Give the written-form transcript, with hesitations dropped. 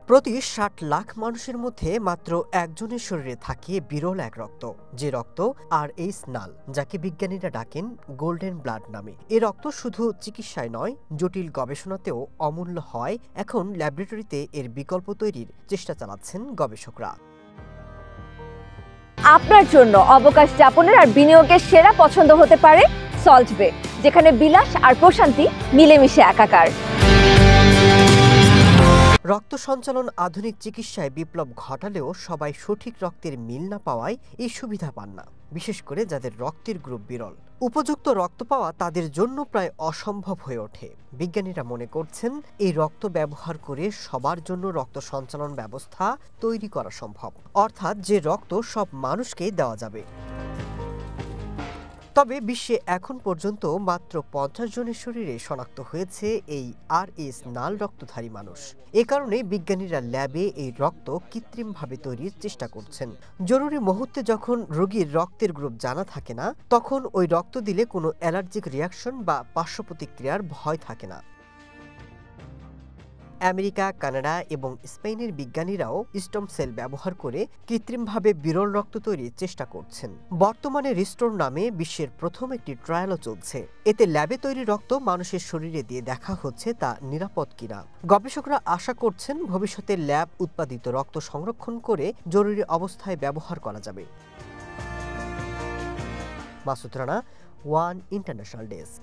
প্রতি ৬০ লাখ মানুষের মধ্যে মাত্র একজনের শরীরে থাকে বিরল এক রক্ত, যে রক্ত আর নাল, যাকে বিজ্ঞানীরা ডাকেন গোল্ডেন ব্লাড নামে। এ রক্ত শুধু চিকিৎসায় নয়, জটিল গবেষণাতেও অমূল্য হয়। এখন ল্যাবরেটরিতে এর বিকল্প তৈরির চেষ্টা চালাচ্ছেন গবেষকরা। আপনার জন্য অবকাশ যাপনের আর বিনিয়োগের সেরা পছন্দ হতে পারে সল্ট বে, যেখানে বিলাস আর প্রশান্তি মিলেমিশে একাকার। রক্ত সঞ্চালন আধুনিক চিকিৎসায় বিপ্লব ঘটালেও সবাই সঠিক রক্তের মিল না পাওয়ায় এই সুবিধা পান না, বিশেষ করে যাদের রক্তের গ্রুপ বিরল। উপযুক্ত রক্ত পাওয়া তাদের জন্য প্রায় অসম্ভব হয়ে ওঠে। বিজ্ঞানীরা মনে করছেন এই রক্ত ব্যবহার করে সবার জন্য রক্ত সঞ্চালন ব্যবস্থা তৈরি করা সম্ভব, অর্থাৎ যে রক্ত সব মানুষকেই দেওয়া যাবে। তবে বিশ্বে এখন পর্যন্ত মাত্র ৫০ জনের শরীরে শনাক্ত হয়েছে এই নাল রক্তধারী মানুষ। এ কারণে বিজ্ঞানীরা ল্যাবে এই রক্ত কৃত্রিমভাবে তৈরির চেষ্টা করছেন। জরুরি মুহূর্তে যখন রোগীর রক্তের গ্রুপ জানা থাকে না, তখন ওই রক্ত দিলে কোনো অ্যালার্জিক রিয়াকশন বা পার্শ্ব প্রতিক্রিয়ার ভয় থাকে না। আমেরিকা, কানাডা এবং স্পেনের বিজ্ঞানীরাও স্টেম সেল ব্যবহার করে কৃত্রিমভাবে বিরল রক্ত তৈরির চেষ্টা করছেন। বর্তমানে রিস্টোর নামে বিশ্বের প্রথম একটি ট্রায়ালও চলছে। এতে ল্যাবে তৈরি রক্ত মানুষের শরীরে দিয়ে দেখা হচ্ছে তা নিরাপদ কিনা। গবেষকরা আশা করছেন ভবিষ্যতে ল্যাব উৎপাদিত রক্ত সংরক্ষণ করে জরুরি অবস্থায় ব্যবহার করা যাবে। Masud Rana, one international desk.